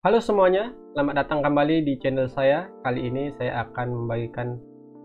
Halo semuanya, selamat datang kembali di channel saya. Kali ini saya akan membagikan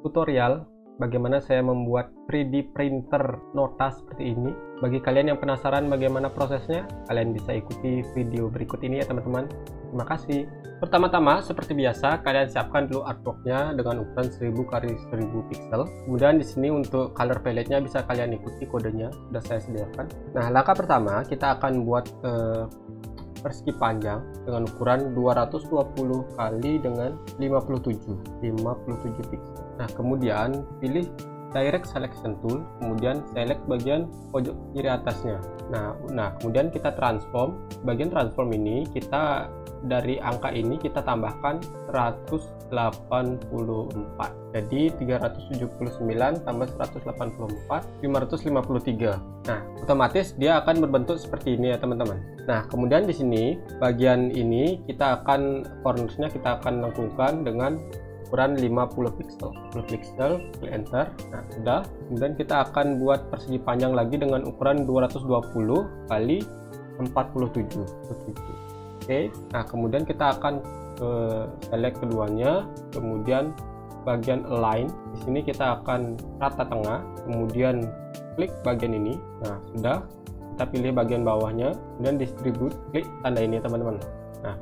tutorial bagaimana saya membuat 3D printer nota seperti ini. Bagi kalian yang penasaran bagaimana prosesnya, kalian bisa ikuti video berikut ini ya teman-teman. Terima kasih. Pertama-tama, seperti biasa, kalian siapkan dulu artworknya dengan ukuran 1000x1000 pixel. Kemudian di sini untuk color palette-nya bisa kalian ikuti kodenya, sudah saya sediakan. Nah, langkah pertama kita akan buat persegi panjang dengan ukuran 220 kali dengan 57 pixel. Nah, kemudian pilih direct selection tool, kemudian select bagian pojok kiri atasnya. Nah, kemudian kita transform. Bagian transform ini kita dari angka ini kita tambahkan 184. Jadi 379 tambah 184 553. Nah, otomatis dia akan berbentuk seperti ini ya teman-teman. Nah, kemudian di sini bagian ini kita akan cornersnya kita akan lengkungkan dengan ukuran 50 pixel. 50 pixel, klik enter. Nah, sudah. Kemudian kita akan buat persegi panjang lagi dengan ukuran 220 kali 47. Oke. Nah, kemudian kita akan select keduanya, kemudian bagian align. Di sini kita akan rata tengah, kemudian klik bagian ini. Nah, sudah. Kita pilih bagian bawahnya, kemudian distribute, klik tanda ini teman-teman. Nah,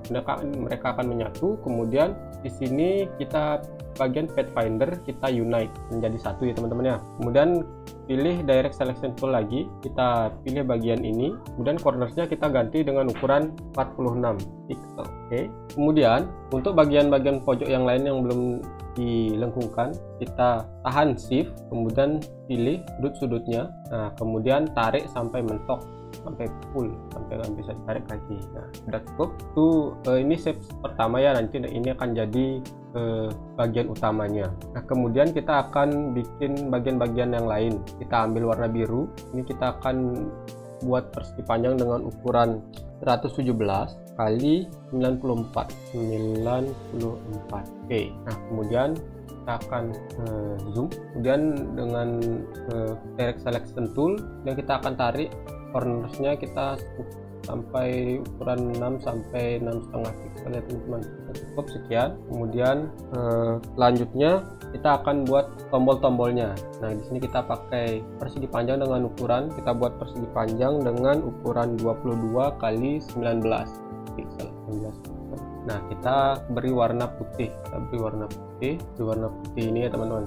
mereka akan menyatu. Kemudian di sini kita bagian Pathfinder kita unite menjadi satu ya teman-teman ya. Kemudian pilih direct selection tool lagi, kita pilih bagian ini, kemudian cornersnya kita ganti dengan ukuran 46 pixel. Oke. Kemudian untuk bagian-bagian pojok yang lain yang belum dilengkungkan, kita tahan shift, kemudian pilih sudut-sudutnya. Nah, kemudian tarik sampai mentok, sampai full, sampai nggak bisa ditarik lagi. Nah, sudah cukup. Ini shape pertama ya, nanti ini akan jadi bagian utamanya. Nah, kemudian kita akan bikin bagian-bagian yang lain. Kita ambil warna biru. Ini kita akan buat persegi panjang dengan ukuran 117 kali 94. Oke. Nah, kemudian kita akan zoom. Kemudian dengan direct selection tool, dan kita akan tarik cornersnya kita sampai ukuran 6 sampai 6,5 pixel ya teman-teman. Cukup sekian. Kemudian selanjutnya kita akan buat tombol-tombolnya. Nah, di sini kita pakai persegi panjang dengan ukuran, kita buat persegi panjang dengan ukuran 22 kali 19 pixel. Nah, kita beri warna putih. Kita beri warna putih. Di warna putih ini ya teman-teman.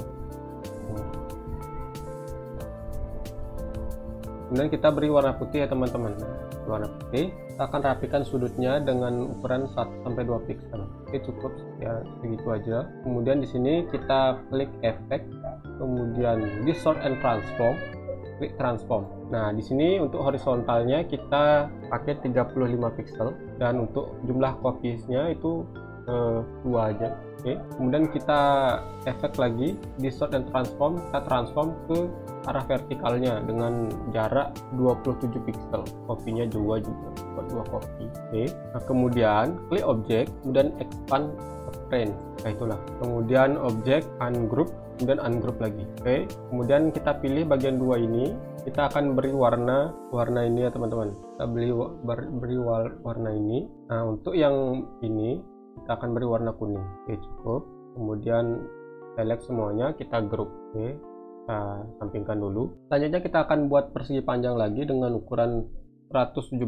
Kemudian kita beri warna putih ya teman-teman. Warna putih, kita akan rapikan sudutnya dengan ukuran 1 sampai 2 pixel. Oke, cukup ya, segitu aja. Kemudian di sini kita klik efek, kemudian distort and transform, klik transform. Nah, di sini untuk horizontalnya kita pakai 35 pixel, dan untuk jumlah copiesnya itu 2 aja. Oke. Kemudian kita efek lagi, distort and transform, kita transform ke arah vertikalnya dengan jarak 27 pixel. Kopinya juga buat 2 kopi. Oke. Nah, kemudian klik objek, kemudian expand range. Nah, itulah. Kemudian objek ungroup, kemudian ungroup lagi. Oke. Kemudian kita pilih bagian 2 ini. Kita akan beri warna ini ya teman-teman. Kita beri warna ini. Nah, untuk yang ini kita akan beri warna kuning. Oke, cukup. Kemudian select semuanya, kita group. Oke, kita sampingkan dulu. Selanjutnya kita akan buat persegi panjang lagi dengan ukuran 117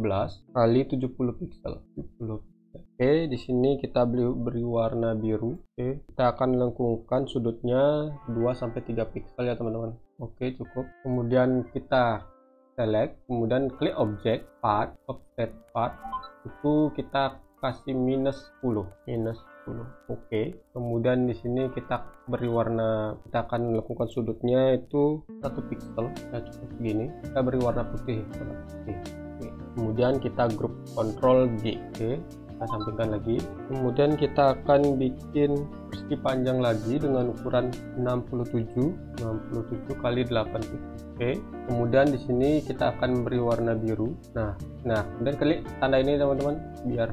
kali 70 pixel. Oke, di sini kita beri warna biru. Oke, kita akan lengkungkan sudutnya 2 sampai 3 pixel ya teman-teman. Oke, cukup. Kemudian kita select, kemudian klik objek part, offset part. Itu kita kasih minus 10. Oke. Kemudian di sini kita beri warna, kita akan melakukan sudutnya itu 1 pixel. Ya, cukup segini. Kita beri warna putih. Oke. Kemudian kita group Ctrl G. Oke. Kita sampingkan lagi. Kemudian kita akan bikin persegi panjang lagi dengan ukuran 67 kali 8 pixel. Oke. Kemudian di sini kita akan beri warna biru. Nah, kemudian klik tanda ini teman-teman biar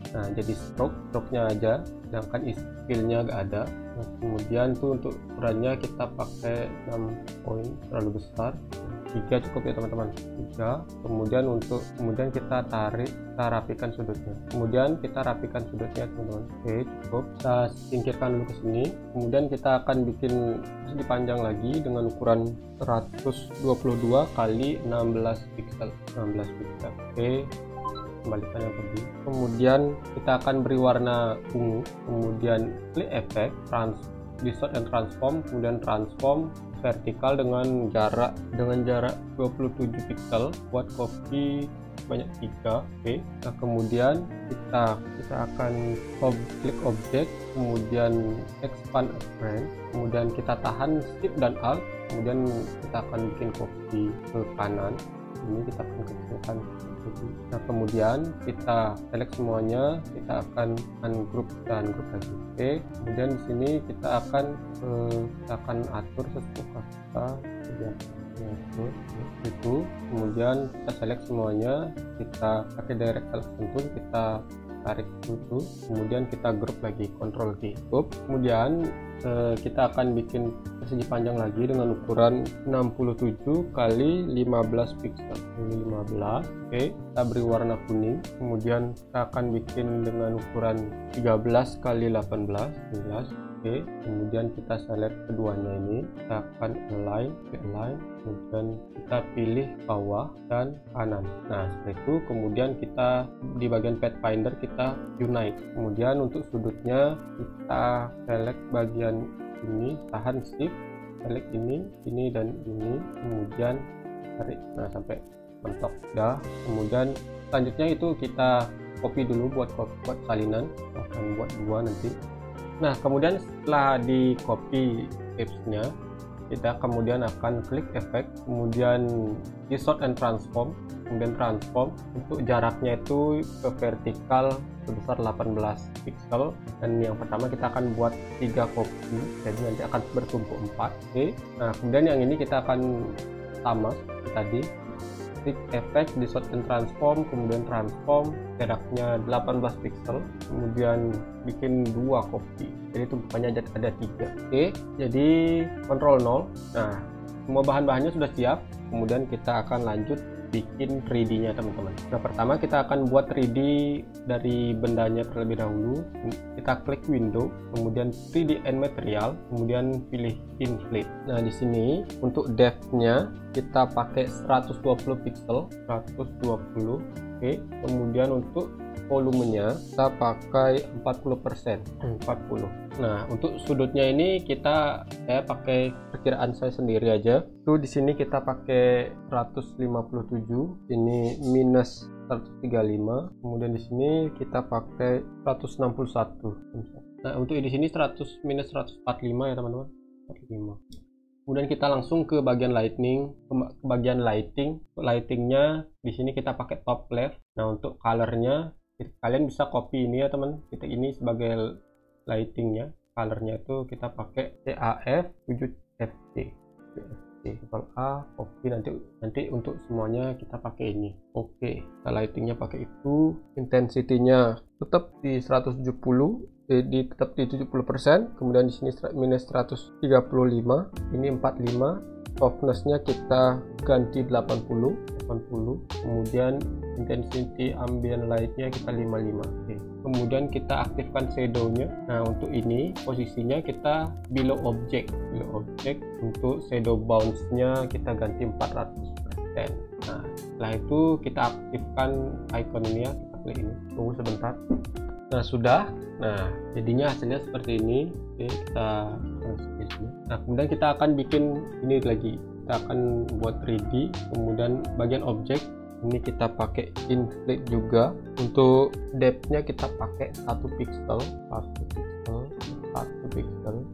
jadi stroke-nya aja, sedangkan fill-nya gak ada. Nah, kemudian tuh untuk ukurannya kita pakai 6 poin, terlalu besar. 3 cukup ya teman-teman, 3. Kemudian kita tarik, kita rapikan sudutnya, kemudian kita rapikan sudutnya teman-teman. Oke, cukup, kita singkirkan dulu ke sini. Kemudian kita akan bikin persegi panjang lagi dengan ukuran 122 kali 16 piksel. Oke, kembalikan yang tadi. Kemudian kita akan beri warna ungu, kemudian klik efek distort and transform, kemudian transform vertikal dengan jarak 27 piksel, buat copy banyak 3. Oke. Nah, kemudian kita akan klik objek, kemudian expand frame, kemudian kita tahan shift dan alt, kemudian kita akan bikin copy ke kanan. Ini kita akan kecilkan. Nah, kemudian kita select semuanya, kita akan ungroup dan group lagi. Oke, kemudian di sini kita akan atur sesuka kita itu. Kemudian kita select semuanya, kita pakai direct selection tool, kita tarik dulu, kemudian kita group lagi, Ctrl G group. Kemudian kita akan bikin persegi panjang lagi dengan ukuran 67 kali 15 piksel. 15. Oke, kita beri warna kuning, kemudian kita akan bikin dengan ukuran 13 kali 18. Oke, kemudian kita select keduanya ini, kita akan align, kemudian kita pilih bawah dan kanan. Nah, setelah itu kemudian kita di bagian Pathfinder kita unite. Kemudian untuk sudutnya kita select bagian ini, tahan shift, select ini dan ini, kemudian tarik, nah sampai mentok. Dah, kemudian selanjutnya itu kita copy dulu buat salinan, akan buat 2 nanti. Nah, kemudian setelah di copy tipsnya, kita kemudian akan klik efek, kemudian distort and transform, kemudian transform untuk jaraknya itu ke vertikal sebesar 18 piksel, dan yang pertama kita akan buat 3 copy, jadi nanti akan bertumpuk 4. Oke. Nah, kemudian yang ini kita akan sama seperti tadi, klik efek distort and transform, kemudian transform jaraknya 18 piksel, kemudian bikin 2 copy, jadi tumpukannya ada 3. Oke, jadi Ctrl 0. Nah, semua bahan-bahannya sudah siap, kemudian kita akan lanjut bikin 3D nya teman-teman. Nah, pertama kita akan buat 3D dari bendanya terlebih dahulu. Kita klik window, kemudian 3D and material, kemudian pilih inflate. Nah, di sini untuk depth nya kita pakai 120 piksel, 120. Oke, kemudian untuk volumenya kita pakai 40%, 40. Nah, untuk sudutnya ini saya pakai perkiraan saya sendiri aja. Tuh di sini kita pakai 157, ini minus 135, kemudian di sini kita pakai 161. Nah, untuk di sini minus 145 ya teman-teman, 45. Kemudian kita langsung ke bagian lighting, lightingnya di sini kita pakai top left. Nah, untuk colornya kalian bisa copy ini ya teman, kita ini sebagai lightingnya, colornya itu kita pakai CAF 7FT, A, copy, nanti untuk semuanya kita pakai ini. Oke, kita lightingnya pakai itu, intensity-nya tetap di 170, tetap di 70%, kemudian di sini minus 135, ini 45, softness-nya kita ganti 80, kemudian intensity ambient light-nya kita 55. Oke. Kemudian kita aktifkan shadow-nya. Nah, untuk ini posisinya kita below object, untuk shadow bounce-nya kita ganti 400%. Nah, setelah itu kita aktifkan icon ini ya, kita klik ini, tunggu sebentar. Nah, sudah. Nah, jadinya hasilnya seperti ini. Oke, kita nah, kemudian kita akan bikin ini lagi, kita akan buat 3D, kemudian bagian objek ini kita pakai inflate juga. Untuk depth-nya kita pakai 1 piksel,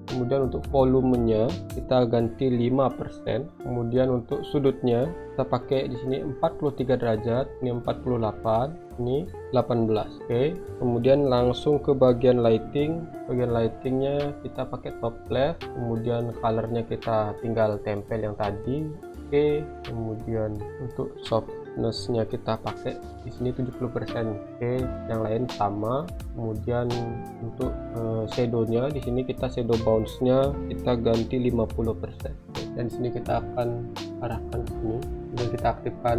kemudian untuk volumenya kita ganti 5%, kemudian untuk sudutnya kita pakai di sini 43 derajat, ini 48, ini 18. Oke, kemudian langsung ke bagian lightingnya kita pakai top left, kemudian colornya kita tinggal tempel yang tadi. Oke, kemudian untuk softness-nya kita pakai di sini 70%. Oke, yang lain sama. Kemudian untuk shadow-nya di sini kita shadow bounce-nya kita ganti 50%. dan di sini kita akan arahkan ke sini, kemudian kita aktifkan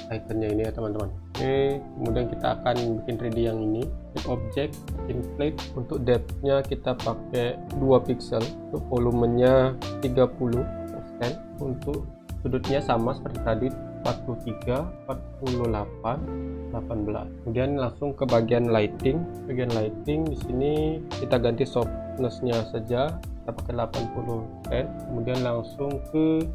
ikonnya ini ya teman-teman. Oke, kemudian kita akan bikin 3D yang ini, Click Object, Inflate. Untuk depth-nya kita pakai 2 pixel, untuk volumenya 30%, untuk sudutnya sama seperti tadi 43, 48, 18. Kemudian langsung ke bagian lighting. Bagian lighting di sini kita ganti softness-nya saja, kita pakai 80%. Kemudian langsung ke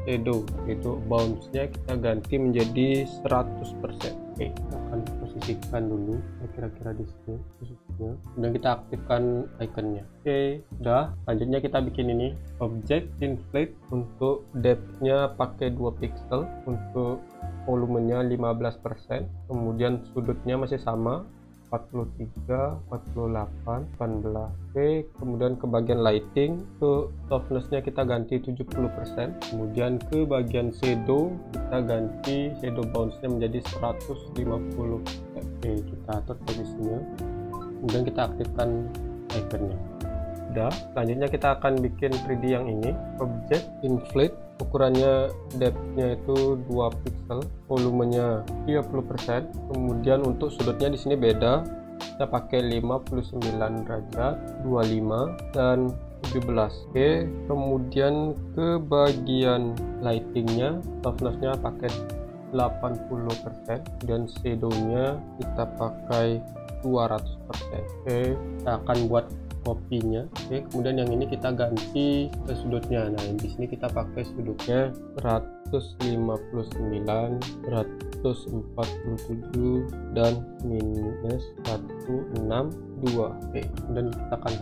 shadow, itu bounce-nya kita ganti menjadi 100%. Oke, kita akan posisikan dulu kira-kira di sini posisinya. Kemudian kita aktifkan ikonnya. Oke, sudah. Selanjutnya kita bikin ini object inflate. Untuk depth-nya pakai 2 pixel, untuk volumenya 15%. Kemudian sudutnya masih sama 43, 48, 18. Oke, kemudian ke bagian lighting, ke softness-nya kita ganti 70%. Kemudian ke bagian shadow kita ganti shadow bounce-nya menjadi 150. Oke, kita atur posisinya. Kemudian kita aktifkan ikonnya. Udah, selanjutnya kita akan bikin 3D yang ini, object inflate. Ukurannya depth-nya itu 2 pixel, volumenya 30%. Kemudian untuk sudutnya di sini beda, kita pakai 59 derajat, 25 dan 17. Oke, kemudian ke bagian lightingnya, softness-nya pakai 80%, dan shadow-nya kita pakai 200%. Oke, kita akan buat kopinya. Oke, kemudian yang ini kita ganti ke sudutnya. Nah, di sini kita pakai sudutnya 159, 147 dan minus 162. Oke, kemudian kita akan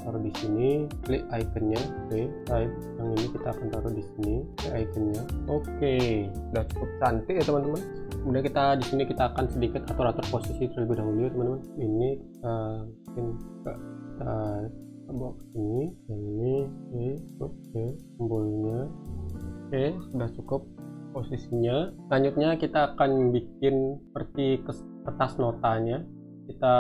taruh di sini, klik ikonnya. Oke, yang ini kita akan taruh di sini, klik ikonnya. Oke, sudah cukup cantik ya teman-teman. Kemudian kita di sini kita akan sedikit atur posisi terlebih dahulu ya teman-teman. Ini kita bawa ke sini, yang ini. Oke, tombolnya. Oke, sudah cukup posisinya. Selanjutnya kita akan bikin seperti kertas notanya. Kita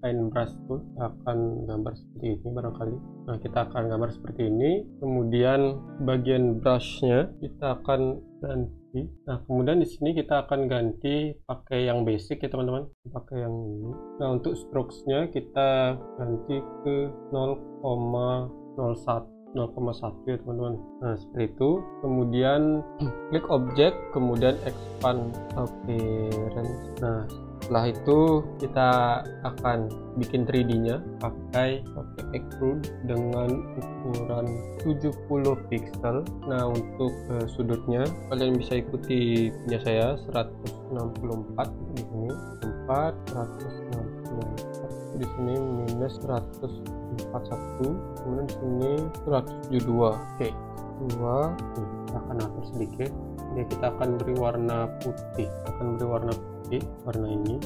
paintbrush tool, akan gambar seperti ini barangkali. Nah, kita akan gambar seperti ini. Kemudian bagian brushnya kita akan ganti. Nah, kemudian di sini kita akan ganti pakai yang basic ya teman-teman, pakai yang ini. Nah, untuk strokes-nya kita ganti ke 0,1 ya teman-teman. Nah, seperti itu. Kemudian klik object, kemudian expand appearance. Nah, setelah itu kita akan bikin 3D-nya pakai extrude dengan ukuran 70 pixel. Nah, untuk sudutnya kalian bisa ikuti punya saya 164 di sini, 164 di sini minus 141, kemudian di sini 172. Oke, kita akan atur sedikit. Jadi kita akan beri warna putih, warna ini.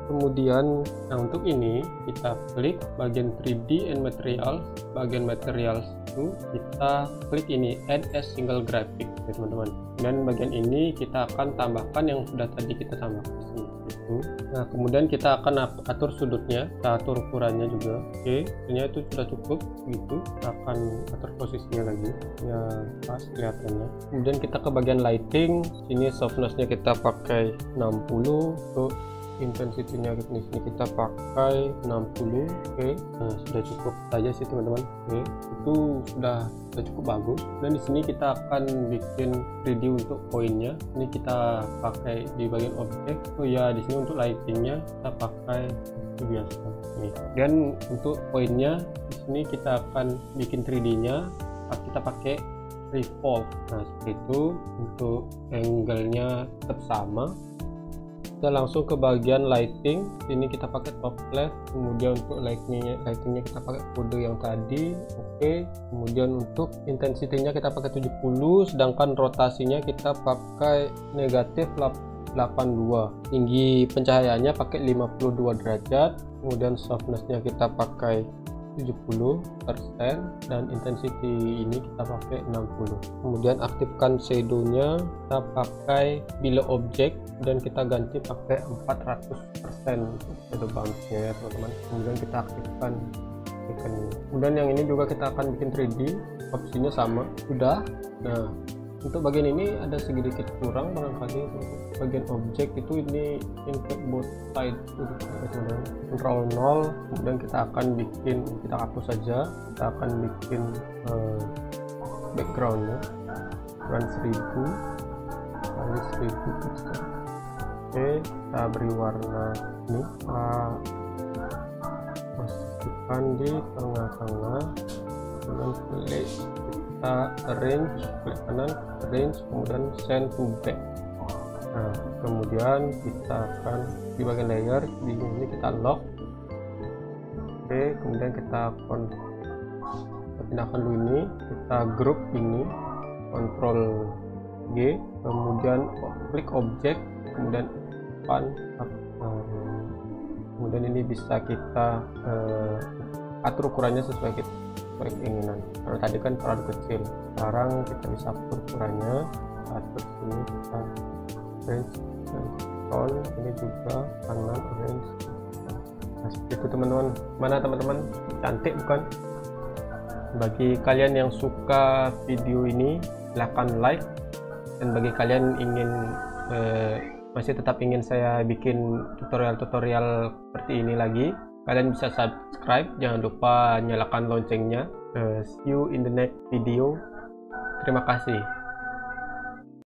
Kemudian untuk ini kita klik bagian 3D and materials, bagian materials itu kita klik ini add as single graphic ya teman-teman. Dan bagian ini kita akan tambahkan yang sudah tadi kita tambahkan di sini. Nah, kemudian kita akan atur sudutnya, kita atur ukurannya juga. Oke, ternyata itu sudah cukup gitu. Kita akan atur posisinya lagi ya, pas kelihatannya. Kemudian kita ke bagian lighting, sini softness-nya kita pakai 60, untuk intensity-nya di sini kita pakai 60. Oke, nah sudah cukup saja sih teman-teman. Oke, itu sudah cukup bagus. Dan di sini kita akan bikin 3D untuk poinnya. Ini kita pakai di bagian objek. Oh ya, di sini untuk lightingnya kita pakai itu biasa. Oke. Dan untuk poinnya di sini kita akan bikin 3D-nya. Kita pakai revolve. Nah, seperti itu. Untuk angle-nya tetap sama. Kita langsung ke bagian lighting. Sini kita pakai top left. Kemudian untuk lightingnya kita pakai kode yang tadi. Oke. Kemudian untuk intensity-nya kita pakai 70, sedangkan rotasinya kita pakai negatif 82. Tinggi pencahayaannya pakai 52 derajat. Kemudian softness-nya kita pakai 70% dan intensity ini kita pakai 60. Kemudian aktifkan shadow-nya, kita pakai below object dan kita ganti pakai 400% untuk shadow bounce-nya ya teman-teman. Kemudian kita aktifkan rapikan ini. Kemudian yang ini juga kita akan bikin 3D, opsinya sama. Udah. Nah, untuk bagian ini ada sedikit kurang barangkali. Bagian objek itu ini invert both side, Ctrl 0. Kemudian kita akan bikin, kita hapus saja. Kita akan bikin backgroundnya ukuran 1000 kali 1000 pixel. Oke, kita beri warna ini, kita masukkan di tengah-tengah, kemudian klik, kita arrange, klik kanan, arrange, kemudian send to back. Nah, kemudian kita akan di bagian layer, di sini kita lock. Oke, kemudian kita pindahkan dulu ini, kita group ini, Ctrl G, kemudian klik objek, kemudian kemudian ini bisa kita atur ukurannya sesuai keinginan. Kalau tadi kan terlalu kecil, sekarang kita bisa atur ukurannya, atur sini, kita range tone, ini juga kanan range. Nah, seperti itu teman-teman. Mana teman-teman, cantik bukan? Bagi kalian yang suka video ini, silahkan like, dan bagi kalian ingin masih tetap ingin saya bikin tutorial-tutorial seperti ini lagi, kalian bisa subscribe, jangan lupa nyalakan loncengnya. See you in the next video. Terima kasih.